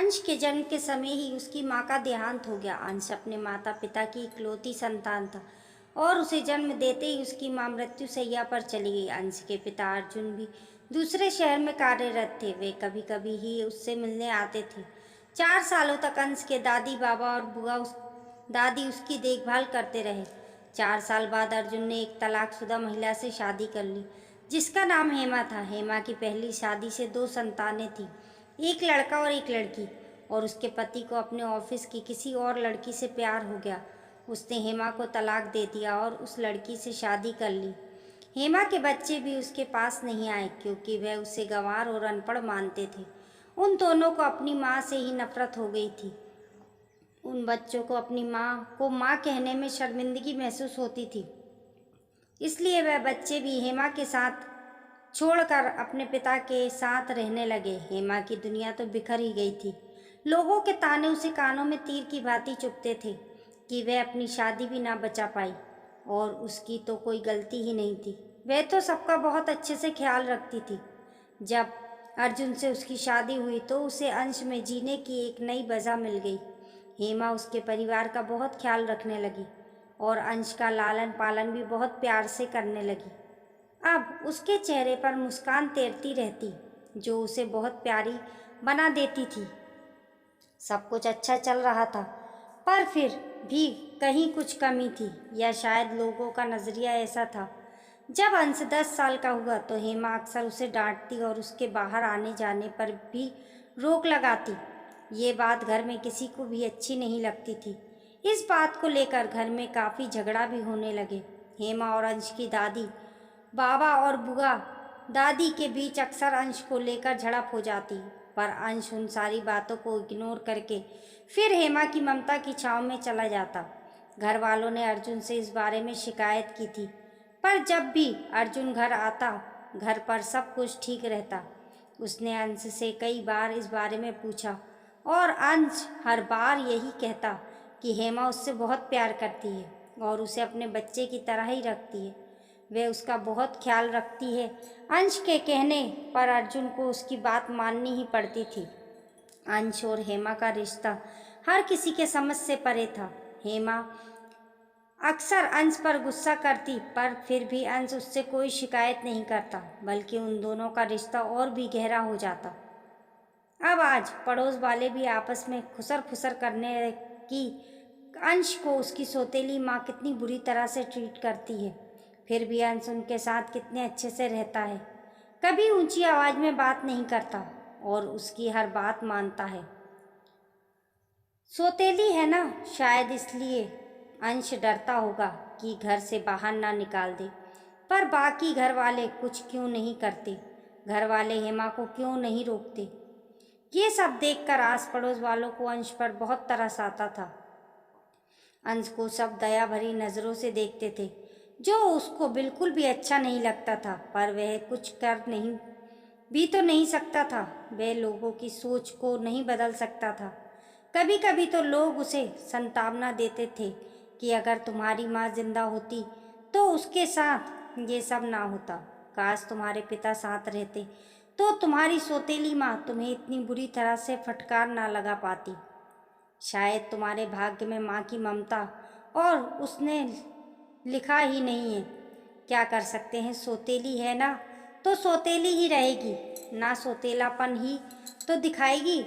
अंश के जन्म के समय ही उसकी माँ का देहांत हो गया। अंश अपने माता पिता की इकलौती संतान था और उसे जन्म देते ही उसकी माँ मृत्यु शैया पर चली गई। अंश के पिता अर्जुन भी दूसरे शहर में कार्यरत थे। वे कभी कभी ही उससे मिलने आते थे। 4 सालों तक अंश के दादी बाबा और दादी उसकी देखभाल करते रहे। 4 साल बाद अर्जुन ने एक तलाकशुदा महिला से शादी कर ली जिसका नाम हेमा था। हेमा की पहली शादी से 2 संतानें थीं, एक लड़का और एक लड़की। और उसके पति को अपने ऑफिस की किसी और लड़की से प्यार हो गया। उसने हेमा को तलाक दे दिया और उस लड़की से शादी कर ली। हेमा के बच्चे भी उसके पास नहीं आए क्योंकि वह उसे गंवार और अनपढ़ मानते थे। उन दोनों को अपनी माँ से ही नफरत हो गई थी। उन बच्चों को अपनी माँ को माँ कहने में शर्मिंदगी महसूस होती थी, इसलिए वह बच्चे भी हेमा के साथ छोड़कर अपने पिता के साथ रहने लगे। हेमा की दुनिया तो बिखर ही गई थी। लोगों के ताने उसे कानों में तीर की भांति चुभते थे कि वह अपनी शादी भी ना बचा पाई और उसकी तो कोई गलती ही नहीं थी। वह तो सबका बहुत अच्छे से ख्याल रखती थी। जब अर्जुन से उसकी शादी हुई तो उसे अंश में जीने की एक नई वजह मिल गई। हेमा उसके परिवार का बहुत ख्याल रखने लगी और अंश का लालन पालन भी बहुत प्यार से करने लगी। अब उसके चेहरे पर मुस्कान तैरती रहती जो उसे बहुत प्यारी बना देती थी। सब कुछ अच्छा चल रहा था, पर फिर भी कहीं कुछ कमी थी, या शायद लोगों का नज़रिया ऐसा था। जब अंश 10 साल का हुआ तो हेमा अक्सर उसे डांटती और उसके बाहर आने जाने पर भी रोक लगाती। ये बात घर में किसी को भी अच्छी नहीं लगती थी। इस बात को लेकर घर में काफ़ी झगड़ा भी होने लगे। हेमा और अंश की दादी बाबा और बुआ दादी के बीच अक्सर अंश को लेकर झड़प हो जाती, पर अंश उन सारी बातों को इग्नोर करके फिर हेमा की ममता की छाँव में चला जाता। घर वालों ने अर्जुन से इस बारे में शिकायत की थी, पर जब भी अर्जुन घर आता घर पर सब कुछ ठीक रहता। उसने अंश से कई बार इस बारे में पूछा और अंश हर बार यही कहता कि हेमा उससे बहुत प्यार करती है और उसे अपने बच्चे की तरह ही रखती है। वह उसका बहुत ख्याल रखती है। अंश के कहने पर अर्जुन को उसकी बात माननी ही पड़ती थी। अंश और हेमा का रिश्ता हर किसी के समझ से परे था। हेमा अक्सर अंश पर गुस्सा करती, पर फिर भी अंश उससे कोई शिकायत नहीं करता, बल्कि उन दोनों का रिश्ता और भी गहरा हो जाता। अब आज पड़ोस वाले भी आपस में खुसर फुसर करने की अंश को उसकी सौतेली माँ कितनी बुरी तरह से ट्रीट करती है। फिर भी अंश उनके साथ कितने अच्छे से रहता है। कभी ऊंची आवाज़ में बात नहीं करता और उसकी हर बात मानता है। सौतेली है ना, शायद इसलिए अंश डरता होगा कि घर से बाहर ना निकाल दे। पर बाकी घर वाले कुछ क्यों नहीं करते? घर वाले हेमा को क्यों नहीं रोकते? ये सब देखकर आस पड़ोस वालों को अंश पर बहुत तरस आता था। अंश को सब दया भरी नज़रों से देखते थे, जो उसको बिल्कुल भी अच्छा नहीं लगता था, पर वह कुछ कर नहीं भी तो नहीं सकता था। वह लोगों की सोच को नहीं बदल सकता था। कभी कभी तो लोग उसे सांत्वना देते थे कि अगर तुम्हारी माँ जिंदा होती तो उसके साथ ये सब ना होता। काश तुम्हारे पिता साथ रहते तो तुम्हारी सौतेली माँ तुम्हें इतनी बुरी तरह से फटकार ना लगा पाती। शायद तुम्हारे भाग्य में माँ की ममता और उसने लिखा ही नहीं है। क्या कर सकते हैं, सौतेली है ना तो सौतेली ही रहेगी, ना सौतेलापन ही तो दिखाएगी।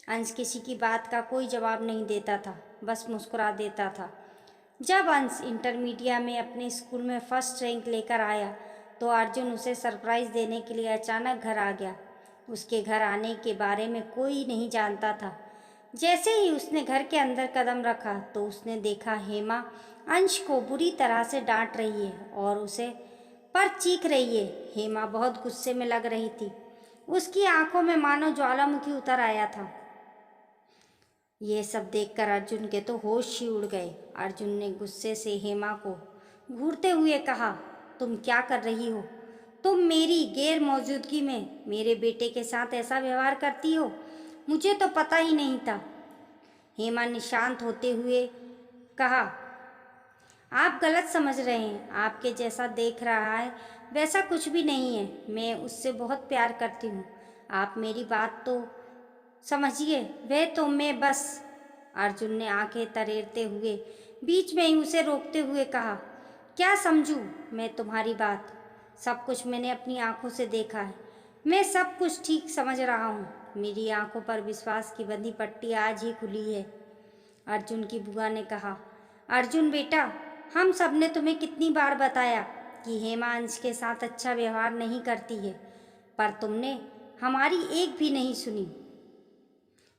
अंश किसी की बात का कोई जवाब नहीं देता था, बस मुस्कुरा देता था। जब अंश इंटरमीडिया में अपने स्कूल में फर्स्ट रैंक लेकर आया तो अर्जुन उसे सरप्राइज़ देने के लिए अचानक घर आ गया। उसके घर आने के बारे में कोई नहीं जानता था। जैसे ही उसने घर के अंदर कदम रखा तो उसने देखा हेमा अंश को बुरी तरह से डांट रही है और उसे पर चीख रही है। हेमा बहुत गुस्से में लग रही थी। उसकी आंखों में मानो ज्वालामुखी उतर आया था। ये सब देखकर अर्जुन के तो होश ही उड़ गए। अर्जुन ने गुस्से से हेमा को घूरते हुए कहा, तुम क्या कर रही हो? तुम मेरी गैर मौजूदगी में मेरे बेटे के साथ ऐसा व्यवहार करती हो? मुझे तो पता ही नहीं था। हेमा ने शांत होते हुए कहा, आप गलत समझ रहे हैं। आपके जैसा देख रहा है वैसा कुछ भी नहीं है। मैं उससे बहुत प्यार करती हूँ। आप मेरी बात तो समझिए वह तो मैं बस। अर्जुन ने आंखें तरेरते हुए बीच में ही उसे रोकते हुए कहा, क्या समझूं मैं तुम्हारी बात? सब कुछ मैंने अपनी आंखों से देखा है। मैं सब कुछ ठीक समझ रहा हूँ। मेरी आंखों पर विश्वास की बंधी पट्टी आज ही खुली है। अर्जुन की बुआ ने कहा, अर्जुन बेटा, हम सब ने तुम्हें कितनी बार बताया कि हेमा अंश के साथ अच्छा व्यवहार नहीं करती है, पर तुमने हमारी एक भी नहीं सुनी।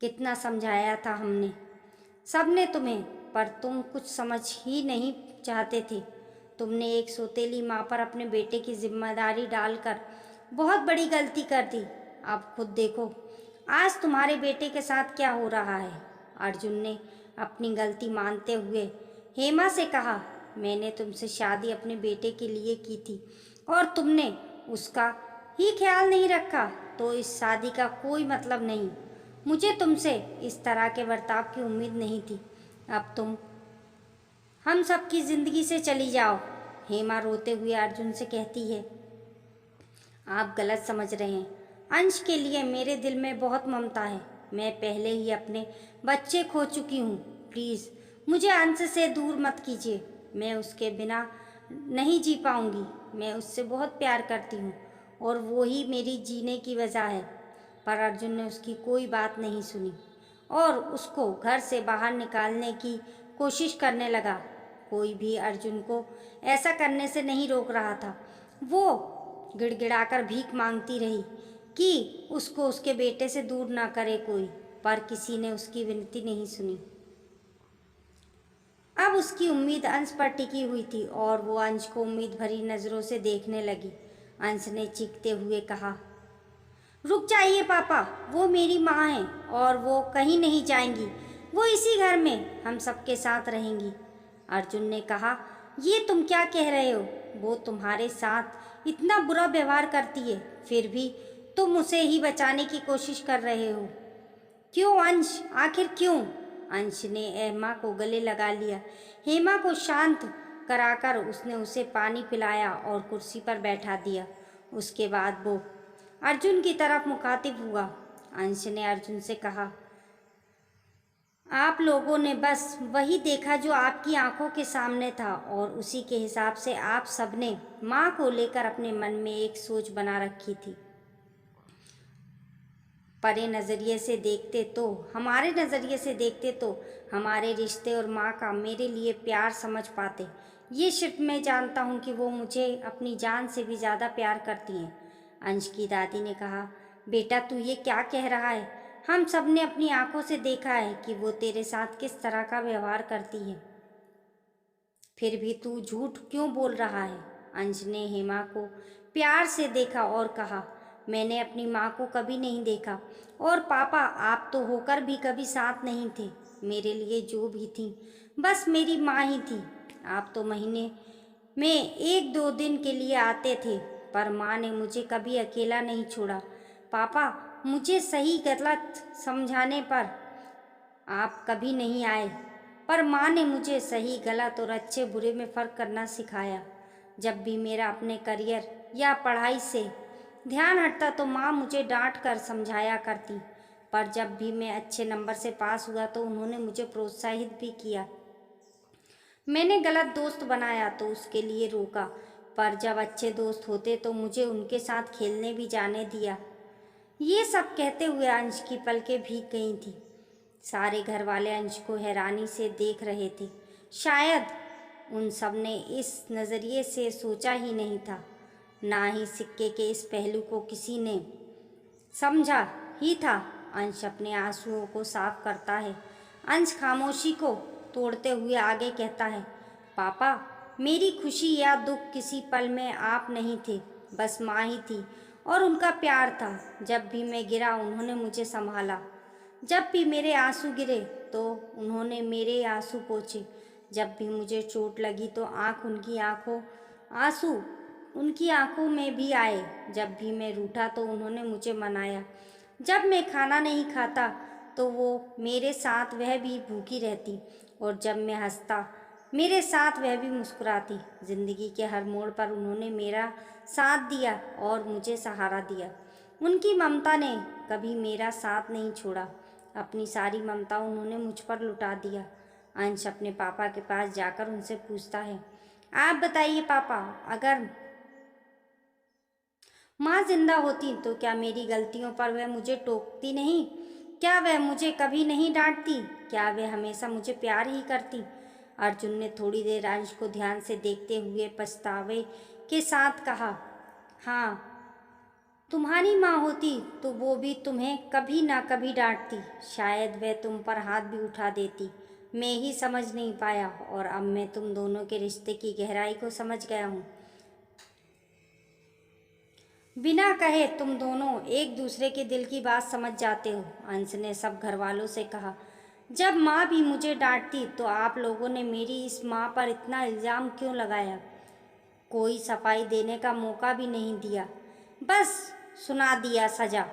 कितना समझाया था हमने, सबने तुम्हें, पर तुम कुछ समझ ही नहीं चाहते थे। तुमने एक सौतेली माँ पर अपने बेटे की जिम्मेदारी डालकर बहुत बड़ी गलती कर दी। अब खुद देखो आज तुम्हारे बेटे के साथ क्या हो रहा है। अर्जुन ने अपनी गलती मानते हुए हेमा से कहा, मैंने तुमसे शादी अपने बेटे के लिए की थी और तुमने उसका ही ख्याल नहीं रखा, तो इस शादी का कोई मतलब नहीं। मुझे तुमसे इस तरह के बर्ताव की उम्मीद नहीं थी। अब तुम हम सब की जिंदगी से चली जाओ। हेमा रोते हुए अर्जुन से कहती है, आप गलत समझ रहे हैं। अंश के लिए मेरे दिल में बहुत ममता है। मैं पहले ही अपने बच्चे खो चुकी हूँ। प्लीज़ मुझे अंश से दूर मत कीजिए। मैं उसके बिना नहीं जी पाऊँगी। मैं उससे बहुत प्यार करती हूँ और वो ही मेरी जीने की वजह है। पर अर्जुन ने उसकी कोई बात नहीं सुनी और उसको घर से बाहर निकालने की कोशिश करने लगा। कोई भी अर्जुन को ऐसा करने से नहीं रोक रहा था। वो गिड़गिड़ाकर भीख मांगती रही कि उसको उसके बेटे से दूर ना करे कोई, पर किसी ने उसकी विनती नहीं सुनी। अब उसकी उम्मीद अंश पर टिकी हुई थी और वो अंश को उम्मीद भरी नज़रों से देखने लगी। अंश ने चीखते हुए कहा, रुक जाइए पापा, वो मेरी माँ हैं और वो कहीं नहीं जाएंगी। वो इसी घर में हम सबके साथ रहेंगी। अर्जुन ने कहा, ये तुम क्या कह रहे हो? वो तुम्हारे साथ इतना बुरा व्यवहार करती है, फिर भी तुम उसे ही बचाने की कोशिश कर रहे हो। क्यों अंश, आखिर क्यों? अंश ने हेमा को गले लगा लिया। हेमा को शांत कराकर उसने उसे पानी पिलाया और कुर्सी पर बैठा दिया। उसके बाद वो अर्जुन की तरफ मुखातिब हुआ। अंश ने अर्जुन से कहा, आप लोगों ने बस वही देखा जो आपकी आंखों के सामने था और उसी के हिसाब से आप सबने माँ को लेकर अपने मन में एक सोच बना रखी थी। परे नज़रिए से देखते तो हमारे नज़रिए से देखते तो हमारे रिश्ते और माँ का मेरे लिए प्यार समझ पाते। ये सिर्फ मैं जानता हूँ कि वो मुझे अपनी जान से भी ज़्यादा प्यार करती हैं। अंश की दादी ने कहा, बेटा तू ये क्या कह रहा है? हम सब ने अपनी आंखों से देखा है कि वो तेरे साथ किस तरह का व्यवहार करती है। फिर भी तू झूठ क्यों बोल रहा है? अंश ने हेमा को प्यार से देखा और कहा, मैंने अपनी माँ को कभी नहीं देखा और पापा आप तो होकर भी कभी साथ नहीं थे। मेरे लिए जो भी थी बस मेरी माँ ही थी। आप तो महीने में एक दो दिन के लिए आते थे, पर माँ ने मुझे कभी अकेला नहीं छोड़ा। पापा मुझे सही गलत समझाने पर आप कभी नहीं आए, पर माँ ने मुझे सही गलत और अच्छे बुरे में फ़र्क करना सिखाया। जब भी मेरा अपने करियर या पढ़ाई से ध्यान हटता तो माँ मुझे डांट कर समझाया करती, पर जब भी मैं अच्छे नंबर से पास हुआ तो उन्होंने मुझे प्रोत्साहित भी किया। मैंने गलत दोस्त बनाया तो उसके लिए रोका, पर जब अच्छे दोस्त होते तो मुझे उनके साथ खेलने भी जाने दिया। ये सब कहते हुए अंश की पलकें भीग गई थी। सारे घर वाले अंश को हैरानी से देख रहे थे। शायद उन सब ने इस नज़रिए से सोचा ही नहीं था, ना ही सिक्के के इस पहलू को किसी ने समझा ही था। अंश अपने आंसुओं को साफ करता है। अंश खामोशी को तोड़ते हुए आगे कहता है, पापा मेरी खुशी या दुख किसी पल में आप नहीं थे, बस माँ ही थी और उनका प्यार था। जब भी मैं गिरा उन्होंने मुझे संभाला। जब भी मेरे आंसू गिरे तो उन्होंने मेरे आंसू पोंछे। जब भी मुझे चोट लगी तो आंसू उनकी आंखों में भी आए। जब भी मैं रूठा तो उन्होंने मुझे मनाया। जब मैं खाना नहीं खाता तो वो मेरे साथ वह भी भूखी रहती और जब मैं हंसता मेरे साथ वह भी मुस्कुराती। जिंदगी के हर मोड़ पर उन्होंने मेरा साथ दिया और मुझे सहारा दिया। उनकी ममता ने कभी मेरा साथ नहीं छोड़ा। अपनी सारी ममता उन्होंने मुझ पर लुटा दिया। अंश अपने पापा के पास जाकर उनसे पूछता है, आप बताइए पापा, अगर माँ जिंदा होती तो क्या मेरी गलतियों पर वह मुझे टोकती नहीं? क्या वह मुझे कभी नहीं डांटती? क्या वह हमेशा मुझे प्यार ही करती? अर्जुन ने थोड़ी देर अंश को ध्यान से देखते हुए पछतावे के साथ कहा, हाँ, तुम्हारी माँ होती तो वो भी तुम्हें कभी ना कभी डांटती। शायद वह तुम पर हाथ भी उठा देती। मैं ही समझ नहीं पाया और अब मैं तुम दोनों के रिश्ते की गहराई को समझ गया हूँ। बिना कहे तुम दोनों एक दूसरे के दिल की बात समझ जाते हो। अंश ने सब घर वालों से कहा, जब माँ भी मुझे डांटती तो आप लोगों ने मेरी इस माँ पर इतना इल्ज़ाम क्यों लगाया? कोई सफाई देने का मौका भी नहीं दिया, बस सुना दिया सजा।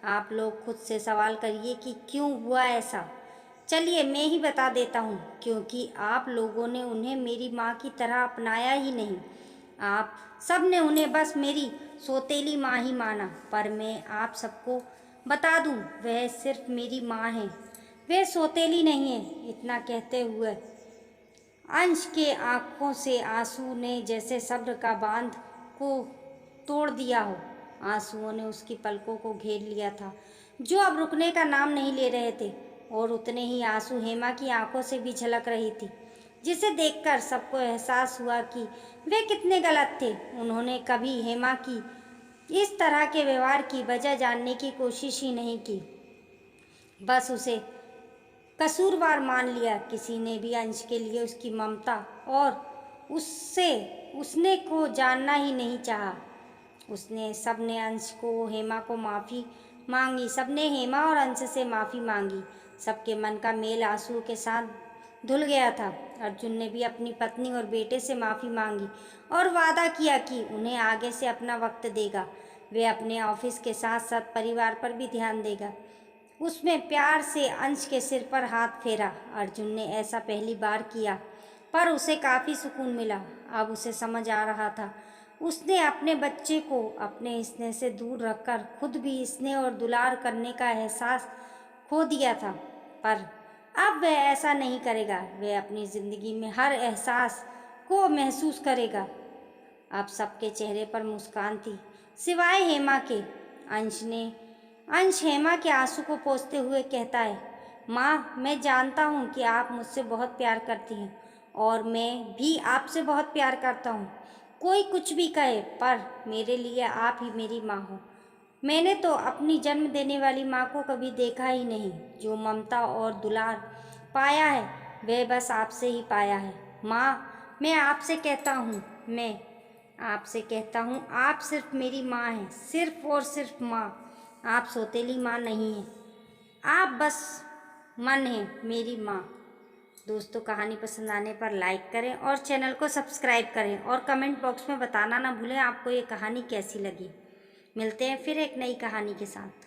आप लोग खुद से सवाल करिए कि क्यों हुआ ऐसा। चलिए मैं ही बता देता हूँ, क्योंकि आप लोगों ने उन्हें मेरी माँ की तरह अपनाया ही नहीं। आप सब ने उन्हें बस मेरी सौतेली माँ ही माना। पर मैं आप सबको बता दूँ, वह सिर्फ मेरी माँ है, वह सौतेली नहीं है। इतना कहते हुए अंश के आंखों से आंसू ने जैसे सब्र का बांध को तोड़ दिया हो। आंसुओं ने उसकी पलकों को घेर लिया था, जो अब रुकने का नाम नहीं ले रहे थे। और उतने ही आंसू हेमा की आंखों से भी झलक रही थी, जिसे देखकर सबको एहसास हुआ कि वे कितने गलत थे। उन्होंने कभी हेमा की इस तरह के व्यवहार की वजह जानने की कोशिश ही नहीं की, बस उसे कसूरवार मान लिया। किसी ने भी अंश के लिए उसकी ममता और उससे उसने को जानना ही नहीं चाहा। उसने सबने अंश को हेमा को माफ़ी मांगी, सबने हेमा और अंश से माफ़ी मांगी। सबके मन का मेल आंसुओं के साथ धुल गया था। अर्जुन ने भी अपनी पत्नी और बेटे से माफ़ी मांगी और वादा किया कि उन्हें आगे से अपना वक्त देगा। वे अपने ऑफिस के साथ साथ परिवार पर भी ध्यान देगा। उसमें प्यार से अंश के सिर पर हाथ फेरा। अर्जुन ने ऐसा पहली बार किया, पर उसे काफ़ी सुकून मिला। अब उसे समझ आ रहा था, उसने अपने बच्चे को अपने स्नेह से दूर रखकर खुद भी स्नेह और दुलार करने का एहसास खो दिया था। पर अब वह ऐसा नहीं करेगा। वह अपनी ज़िंदगी में हर एहसास को महसूस करेगा। अब सबके चेहरे पर मुस्कान थी, सिवाय हेमा के। अंश हेमा के आंसू को पोंछते हुए कहता है, माँ, मैं जानता हूँ कि आप मुझसे बहुत प्यार करती हैं और मैं भी आपसे बहुत प्यार करता हूँ। कोई कुछ भी कहे, पर मेरे लिए आप ही मेरी माँ हो। मैंने तो अपनी जन्म देने वाली माँ को कभी देखा ही नहीं। जो ममता और दुलार पाया है वह बस आपसे ही पाया है। माँ, मैं आपसे कहता हूँ, आप सिर्फ मेरी माँ हैं, सिर्फ और सिर्फ माँ। आप सौतेली माँ नहीं हैं, आप बस मन हैं मेरी माँ। दोस्तों, कहानी पसंद आने पर लाइक करें और चैनल को सब्सक्राइब करें और कमेंट बॉक्स में बताना ना भूलें आपको ये कहानी कैसी लगी। मिलते हैं फिर एक नई कहानी के साथ।